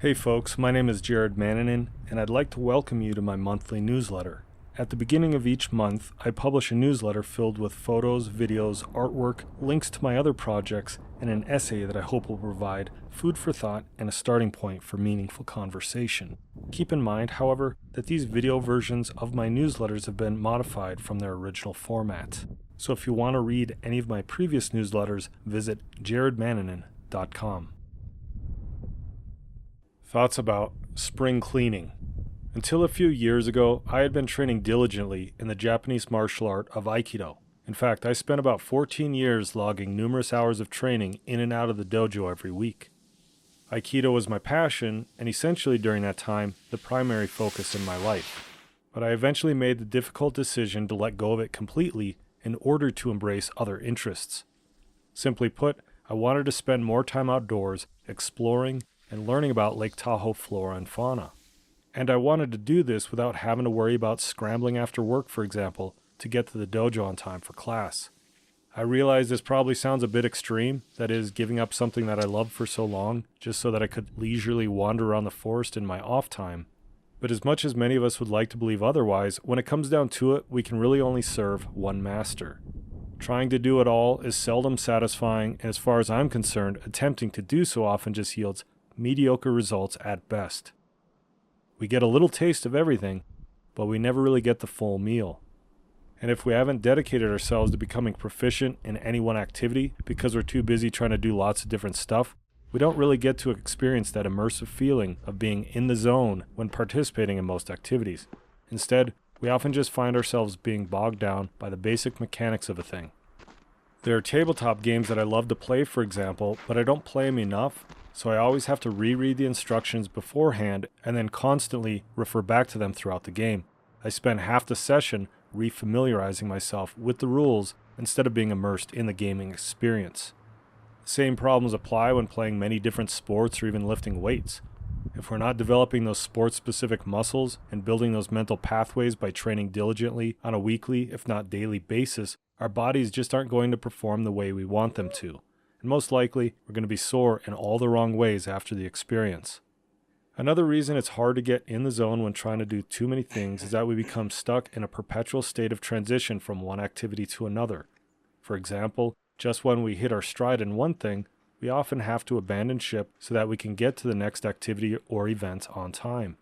Hey folks, my name is Jared Mannanen, and I'd like to welcome you to my monthly newsletter. At the beginning of each month, I publish a newsletter filled with photos, videos, artwork, links to my other projects, and an essay that I hope will provide food for thought and a starting point for meaningful conversation. Keep in mind, however, that these video versions of my newsletters have been modified from their original format. So if you want to read any of my previous newsletters, visit jaredmannanen.com. Thoughts about spring cleaning. Until a few years ago, I had been training diligently in the Japanese martial art of Aikido. In fact, I spent about 14 years logging numerous hours of training in and out of the dojo every week. Aikido was my passion, and essentially during that time, the primary focus in my life. But I eventually made the difficult decision to let go of it completely in order to embrace other interests. Simply put, I wanted to spend more time outdoors, exploring, and learning about Lake Tahoe flora and fauna. And I wanted to do this without having to worry about scrambling after work, for example, to get to the dojo on time for class. I realize this probably sounds a bit extreme, that is, giving up something that I loved for so long just so that I could leisurely wander around the forest in my off time. But as much as many of us would like to believe otherwise, when it comes down to it, we can really only serve one master. Trying to do it all is seldom satisfying, and as far as I'm concerned, attempting to do so often just yields mediocre results at best. We get a little taste of everything, but we never really get the full meal. And if we haven't dedicated ourselves to becoming proficient in any one activity because we're too busy trying to do lots of different stuff, we don't really get to experience that immersive feeling of being in the zone when participating in most activities. Instead, we often just find ourselves being bogged down by the basic mechanics of a thing. There are tabletop games that I love to play, for example, but I don't play them enough, so I always have to reread the instructions beforehand and then constantly refer back to them throughout the game. I spend half the session refamiliarizing myself with the rules instead of being immersed in the gaming experience. The same problems apply when playing many different sports or even lifting weights. If we're not developing those sports-specific muscles and building those mental pathways by training diligently on a weekly, if not daily basis, our bodies just aren't going to perform the way we want them to. And most likely, we're going to be sore in all the wrong ways after the experience. Another reason it's hard to get in the zone when trying to do too many things is that we become stuck in a perpetual state of transition from one activity to another. For example, just when we hit our stride in one thing, we often have to abandon ship so that we can get to the next activity or event on time.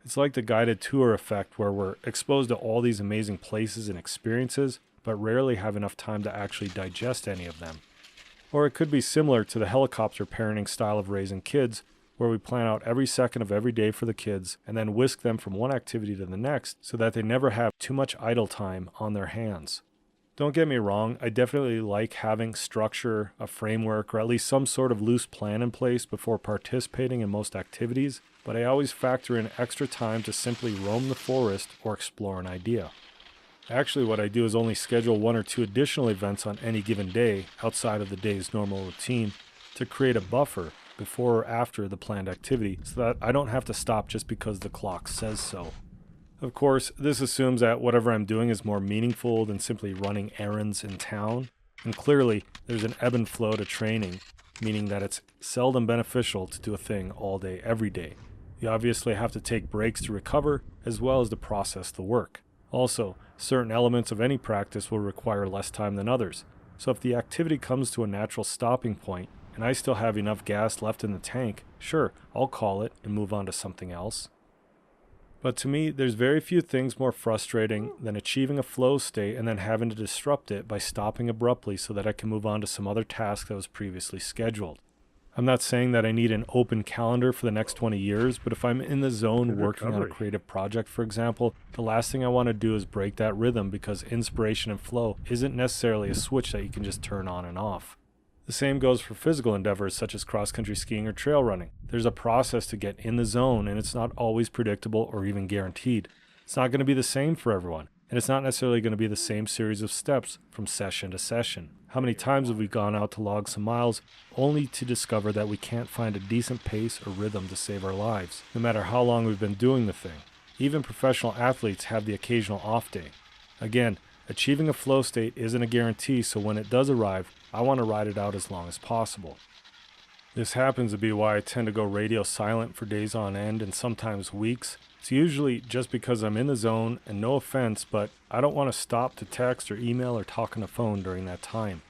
It's like the guided tour effect where we're exposed to all these amazing places and experiences, but rarely have enough time to actually digest any of them. Or it could be similar to the helicopter parenting style of raising kids, where we plan out every second of every day for the kids and then whisk them from one activity to the next so that they never have too much idle time on their hands. Don't get me wrong, I definitely like having structure, a framework, or at least some sort of loose plan in place before participating in most activities, but I always factor in extra time to simply roam the forest or explore an idea. Actually, what I do is only schedule one or two additional events on any given day outside of the day's normal routine to create a buffer before or after the planned activity so that I don't have to stop just because the clock says so. Of course, this assumes that whatever I'm doing is more meaningful than simply running errands in town, and clearly there's an ebb and flow to training, meaning that it's seldom beneficial to do a thing all day every day. You obviously have to take breaks to recover as well as to process the work. Also, certain elements of any practice will require less time than others, so if the activity comes to a natural stopping point and I still have enough gas left in the tank, sure, I'll call it and move on to something else. But to me, there's very few things more frustrating than achieving a flow state and then having to disrupt it by stopping abruptly so that I can move on to some other task that was previously scheduled. I'm not saying that I need an open calendar for the next 20 years, but if I'm in the zone working on a creative project, for example, the last thing I want to do is break that rhythm because inspiration and flow isn't necessarily a switch that you can just turn on and off. The same goes for physical endeavors such as cross-country skiing or trail running. There's a process to get in the zone, and it's not always predictable or even guaranteed. It's not going to be the same for everyone, and it's not necessarily going to be the same series of steps from session to session. How many times have we gone out to log some miles only to discover that we can't find a decent pace or rhythm to save our lives, no matter how long we've been doing the thing? Even professional athletes have the occasional off day. Again, achieving a flow state isn't a guarantee, so when it does arrive, I want to ride it out as long as possible. This happens to be why I tend to go radio silent for days on end and sometimes weeks. It's usually just because I'm in the zone, and no offense, but I don't want to stop to text or email or talk on the phone during that time.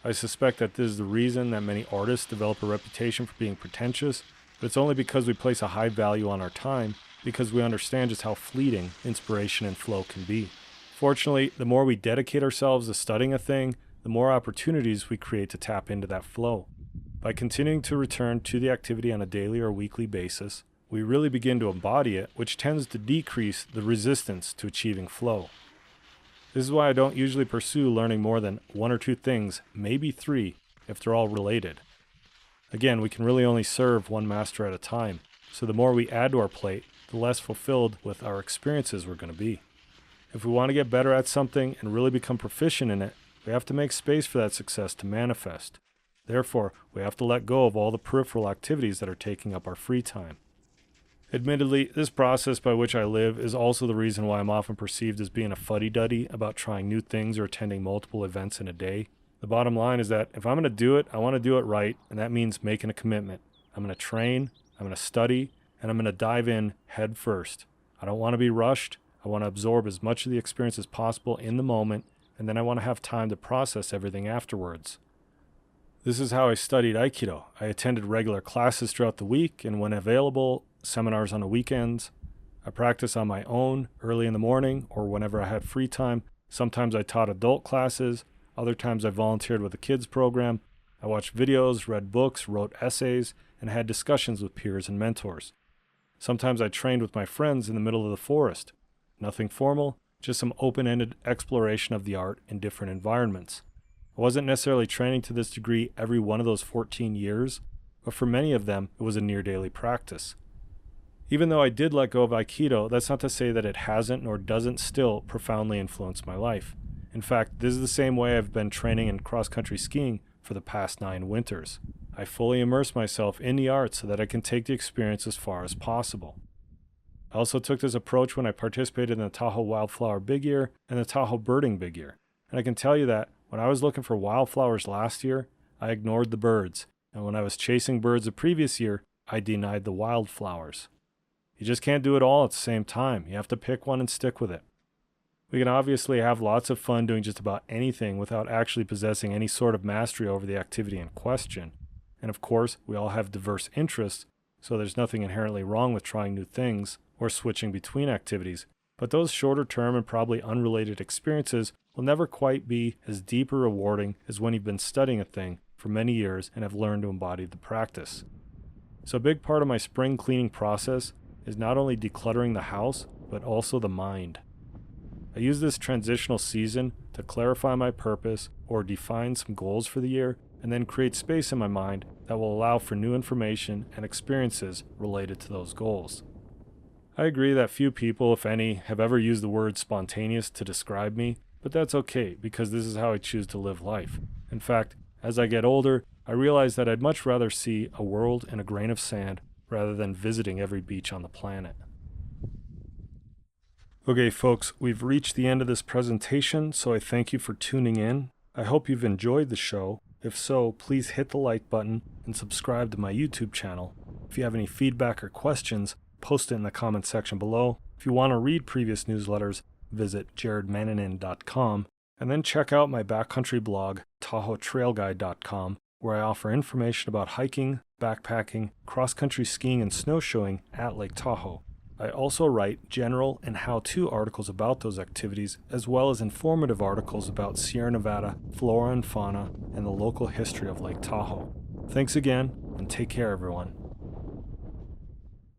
I suspect that this is the reason that many artists develop a reputation for being pretentious, but it's only because we place a high value on our time, because we understand just how fleeting inspiration and flow can be. Fortunately, the more we dedicate ourselves to studying a thing, the more opportunities we create to tap into that flow. By continuing to return to the activity on a daily or weekly basis, we really begin to embody it, which tends to decrease the resistance to achieving flow. This is why I don't usually pursue learning more than 1 or 2 things, maybe 3, if they're all related. Again, we can really only serve one master at a time, so the more we add to our plate, the less fulfilled with our experiences we're going to be. If we want to get better at something and really become proficient in it, we have to make space for that success to manifest. Therefore, we have to let go of all the peripheral activities that are taking up our free time. Admittedly, this process by which I live is also the reason why I'm often perceived as being a fuddy-duddy about trying new things or attending multiple events in a day. The bottom line is that if I'm going to do it, I want to do it right, and that means making a commitment. I'm going to train, I'm going to study, and I'm going to dive in head first. I don't want to be rushed. I want to absorb as much of the experience as possible in the moment, and then I want to have time to process everything afterwards. This is how I studied Aikido. I attended regular classes throughout the week, and when available, seminars on the weekends. I practiced on my own early in the morning or whenever I had free time. Sometimes I taught adult classes. Other times I volunteered with a kids program. I watched videos, read books, wrote essays, and had discussions with peers and mentors. Sometimes I trained with my friends in the middle of the forest. Nothing formal, just some open-ended exploration of the art in different environments. I wasn't necessarily training to this degree every one of those 14 years, but for many of them, it was a near daily practice. Even though I did let go of Aikido, that's not to say that it hasn't nor doesn't still profoundly influence my life. In fact, this is the same way I've been training in cross-country skiing for the past 9 winters. I fully immerse myself in the art so that I can take the experience as far as possible. I also took this approach when I participated in the Tahoe Wildflower Big Year and the Tahoe Birding Big Year. And I can tell you that when I was looking for wildflowers last year, I ignored the birds. And when I was chasing birds the previous year, I denied the wildflowers. You just can't do it all at the same time. You have to pick one and stick with it. We can obviously have lots of fun doing just about anything without actually possessing any sort of mastery over the activity in question. And of course, we all have diverse interests, so there's nothing inherently wrong with trying new things or switching between activities. But those shorter term and probably unrelated experiences will never quite be as deep or rewarding as when you've been studying a thing for many years and have learned to embody the practice. So a big part of my spring cleaning process is not only decluttering the house, but also the mind. I use this transitional season to clarify my purpose or define some goals for the year, and then create space in my mind that will allow for new information and experiences related to those goals. I agree that few people, if any, have ever used the word spontaneous to describe me, but that's okay because this is how I choose to live life. In fact, as I get older, I realize that I'd much rather see a world in a grain of sand rather than visiting every beach on the planet. Okay, folks, we've reached the end of this presentation, so I thank you for tuning in. I hope you've enjoyed the show. If so, please hit the like button and subscribe to my YouTube channel. If you have any feedback or questions, post it in the comment section below. If you want to read previous newsletters, visit jaredmananen.com, and then check out my backcountry blog, TahoeTrailGuide.com, where I offer information about hiking, backpacking, cross-country skiing, and snowshoeing at Lake Tahoe. I also write general and how-to articles about those activities, as well as informative articles about Sierra Nevada, flora and fauna, and the local history of Lake Tahoe. Thanks again, and take care, everyone.